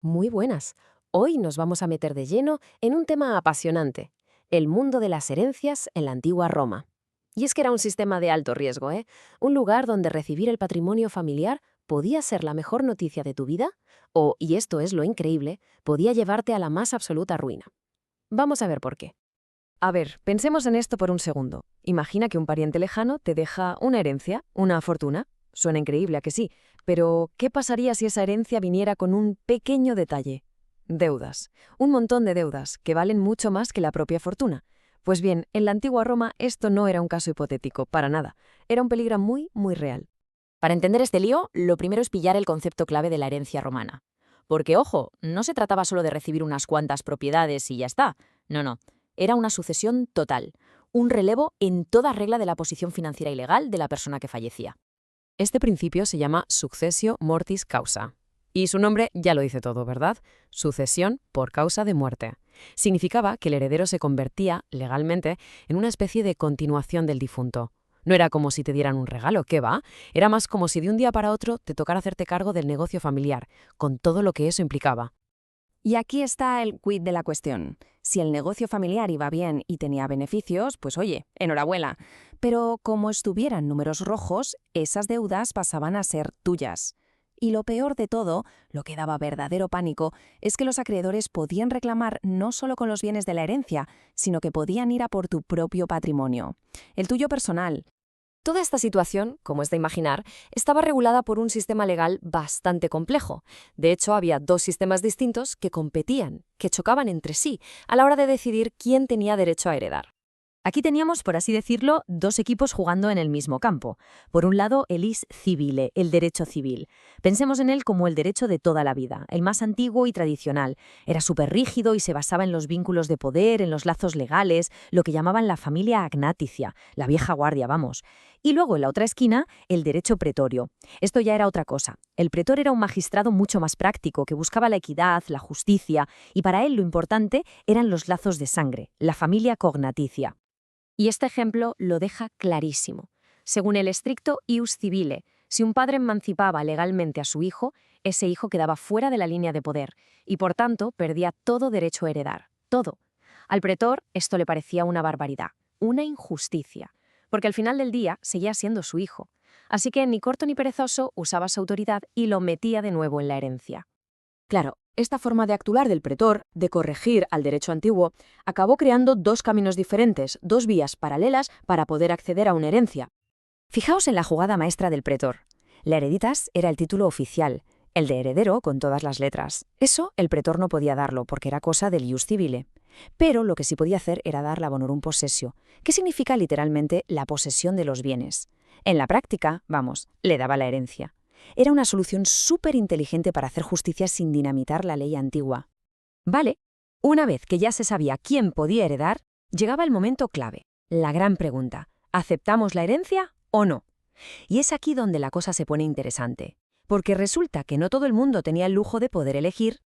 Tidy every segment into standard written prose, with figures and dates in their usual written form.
Muy buenas. Hoy nos vamos a meter de lleno en un tema apasionante, el mundo de las herencias en la antigua Roma. Y es que era un sistema de alto riesgo, ¿eh? Un lugar donde recibir el patrimonio familiar podía ser la mejor noticia de tu vida o, y esto es lo increíble, podía llevarte a la más absoluta ruina. Vamos a ver por qué. A ver, pensemos en esto por un segundo. Imagina que un pariente lejano te deja una herencia, una fortuna. Suena increíble, ¿a que sí? Pero, ¿qué pasaría si esa herencia viniera con un pequeño detalle? Deudas. Un montón de deudas, que valen mucho más que la propia fortuna. Pues bien, en la antigua Roma esto no era un caso hipotético, para nada. Era un peligro muy, muy real. Para entender este lío, lo primero es pillar el concepto clave de la herencia romana. Porque, ojo, no se trataba solo de recibir unas cuantas propiedades y ya está. No, no. Era una sucesión total. Un relevo en toda regla de la posición financiera y legal de la persona que fallecía. Este principio se llama successio mortis causa. Y su nombre ya lo dice todo, ¿verdad? Sucesión por causa de muerte. Significaba que el heredero se convertía, legalmente, en una especie de continuación del difunto. No era como si te dieran un regalo, ¿qué va? Era más como si de un día para otro te tocara hacerte cargo del negocio familiar, con todo lo que eso implicaba. Y aquí está el quid de la cuestión. Si el negocio familiar iba bien y tenía beneficios, pues oye, enhorabuena. Pero como estuvieran números rojos, esas deudas pasaban a ser tuyas. Y lo peor de todo, lo que daba verdadero pánico, es que los acreedores podían reclamar no solo con los bienes de la herencia, sino que podían ir a por tu propio patrimonio, el tuyo personal. Toda esta situación, como es de imaginar, estaba regulada por un sistema legal bastante complejo. De hecho, había dos sistemas distintos que competían, que chocaban entre sí, a la hora de decidir quién tenía derecho a heredar. Aquí teníamos, por así decirlo, dos equipos jugando en el mismo campo. Por un lado, el is civile, el derecho civil. Pensemos en él como el derecho de toda la vida, el más antiguo y tradicional. Era súper rígido y se basaba en los vínculos de poder, en los lazos legales, lo que llamaban la familia agnaticia, la vieja guardia, vamos. Y luego, en la otra esquina, el derecho pretorio. Esto ya era otra cosa. El pretor era un magistrado mucho más práctico, que buscaba la equidad, la justicia, y para él lo importante eran los lazos de sangre, la familia cognaticia. Y este ejemplo lo deja clarísimo. Según el estricto ius civile, si un padre emancipaba legalmente a su hijo, ese hijo quedaba fuera de la línea de poder y, por tanto, perdía todo derecho a heredar. Todo. Al pretor esto le parecía una barbaridad, una injusticia, porque al final del día seguía siendo su hijo. Así que ni corto ni perezoso usaba su autoridad y lo metía de nuevo en la herencia. Claro, esta forma de actuar del pretor, de corregir al derecho antiguo, acabó creando dos caminos diferentes, dos vías paralelas para poder acceder a una herencia. Fijaos en la jugada maestra del pretor. La hereditas era el título oficial, el de heredero con todas las letras. Eso el pretor no podía darlo porque era cosa del ius civile. Pero lo que sí podía hacer era dar la bonorum possessio, que significa literalmente la posesión de los bienes. En la práctica, vamos, le daba la herencia. Era una solución súper inteligente para hacer justicia sin dinamitar la ley antigua. Vale, una vez que ya se sabía quién podía heredar, llegaba el momento clave, la gran pregunta: ¿aceptamos la herencia o no? Y es aquí donde la cosa se pone interesante, porque resulta que no todo el mundo tenía el lujo de poder elegir.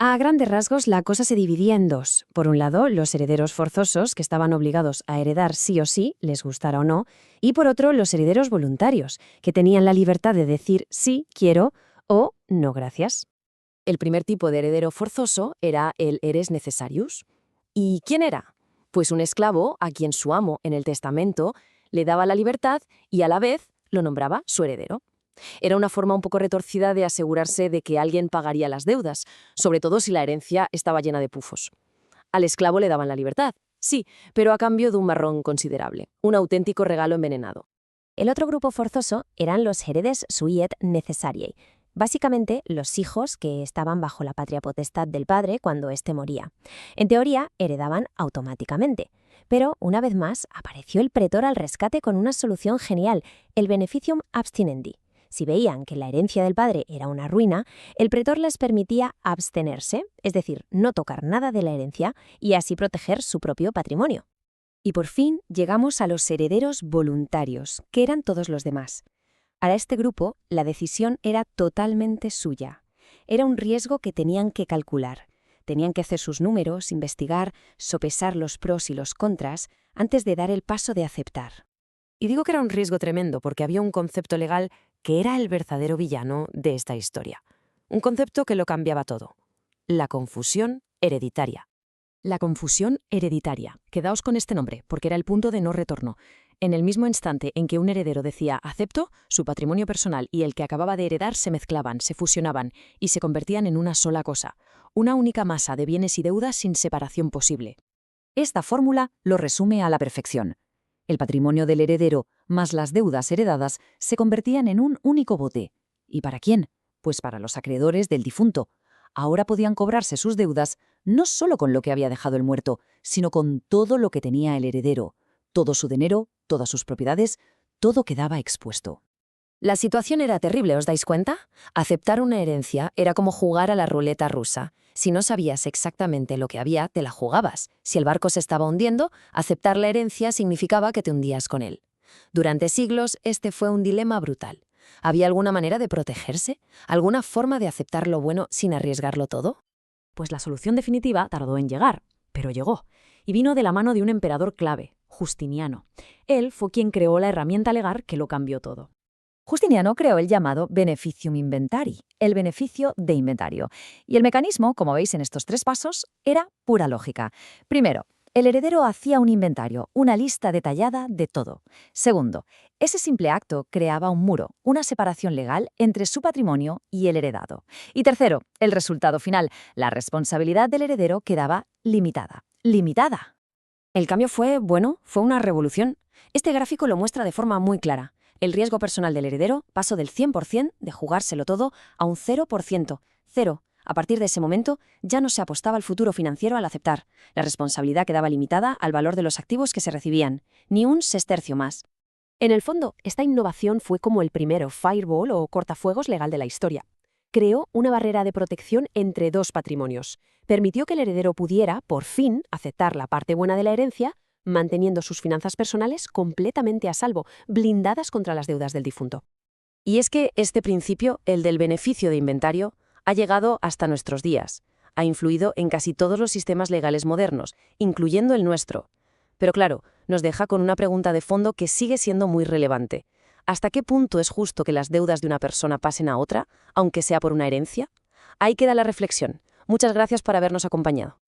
A grandes rasgos, la cosa se dividía en dos. Por un lado, los herederos forzosos, que estaban obligados a heredar sí o sí, les gustara o no, y por otro, los herederos voluntarios, que tenían la libertad de decir sí, quiero o no, gracias. El primer tipo de heredero forzoso era el heres necessarius. ¿Y quién era? Pues un esclavo a quien su amo, en el testamento, le daba la libertad y a la vez lo nombraba su heredero. Era una forma un poco retorcida de asegurarse de que alguien pagaría las deudas, sobre todo si la herencia estaba llena de pufos. Al esclavo le daban la libertad, sí, pero a cambio de un marrón considerable, un auténtico regalo envenenado. El otro grupo forzoso eran los heredes suiet necessariae, básicamente los hijos que estaban bajo la patria potestad del padre cuando éste moría. En teoría, heredaban automáticamente. Pero, una vez más, apareció el pretor al rescate con una solución genial, el beneficium abstinendi. Si veían que la herencia del padre era una ruina, el pretor les permitía abstenerse, es decir, no tocar nada de la herencia y así proteger su propio patrimonio. Y por fin llegamos a los herederos voluntarios, que eran todos los demás. Para este grupo, la decisión era totalmente suya. Era un riesgo que tenían que calcular. Tenían que hacer sus números, investigar, sopesar los pros y los contras antes de dar el paso de aceptar. Y digo que era un riesgo tremendo porque había un concepto legal que era el verdadero villano de esta historia. Un concepto que lo cambiaba todo. la confusión hereditaria. La confusión hereditaria. Quedaos con este nombre, porque era el punto de no retorno. En el mismo instante en que un heredero decía «acepto», su patrimonio personal y el que acababa de heredar se mezclaban, se fusionaban y se convertían en una sola cosa, una única masa de bienes y deudas sin separación posible. Esta fórmula lo resume a la perfección. El patrimonio del heredero más las deudas heredadas se convertían en un único bote. ¿Y para quién? Pues para los acreedores del difunto. Ahora podían cobrarse sus deudas no solo con lo que había dejado el muerto, sino con todo lo que tenía el heredero. Todo su dinero, todas sus propiedades, todo quedaba expuesto. La situación era terrible, ¿os dais cuenta? Aceptar una herencia era como jugar a la ruleta rusa. Si no sabías exactamente lo que había, te la jugabas. Si el barco se estaba hundiendo, aceptar la herencia significaba que te hundías con él. Durante siglos, este fue un dilema brutal. ¿Había alguna manera de protegerse? ¿Alguna forma de aceptar lo bueno sin arriesgarlo todo? Pues la solución definitiva tardó en llegar, pero llegó. Y vino de la mano de un emperador clave, Justiniano. Él fue quien creó la herramienta legal que lo cambió todo. Justiniano creó el llamado beneficium inventari, el beneficio de inventario. Y el mecanismo, como veis en estos 3 pasos, era pura lógica. Primero, el heredero hacía un inventario, una lista detallada de todo. Segundo, ese simple acto creaba un muro, una separación legal entre su patrimonio y el heredado. Y tercero, el resultado final, la responsabilidad del heredero quedaba limitada. ¡Limitada! El cambio fue una revolución. Este gráfico lo muestra de forma muy clara. El riesgo personal del heredero pasó del 100% de jugárselo todo a un 0%. Cero. A partir de ese momento, ya no se apostaba al futuro financiero al aceptar. La responsabilidad quedaba limitada al valor de los activos que se recibían. Ni un sestercio más. En el fondo, esta innovación fue como el primero firewall o cortafuegos legal de la historia. Creó una barrera de protección entre dos patrimonios. Permitió que el heredero pudiera, por fin, aceptar la parte buena de la herencia, manteniendo sus finanzas personales completamente a salvo, blindadas contra las deudas del difunto. Y es que este principio, el del beneficio de inventario, ha llegado hasta nuestros días. Ha influido en casi todos los sistemas legales modernos, incluyendo el nuestro. Pero claro, nos deja con una pregunta de fondo que sigue siendo muy relevante. ¿Hasta qué punto es justo que las deudas de una persona pasen a otra, aunque sea por una herencia? Ahí queda la reflexión. Muchas gracias por habernos acompañado.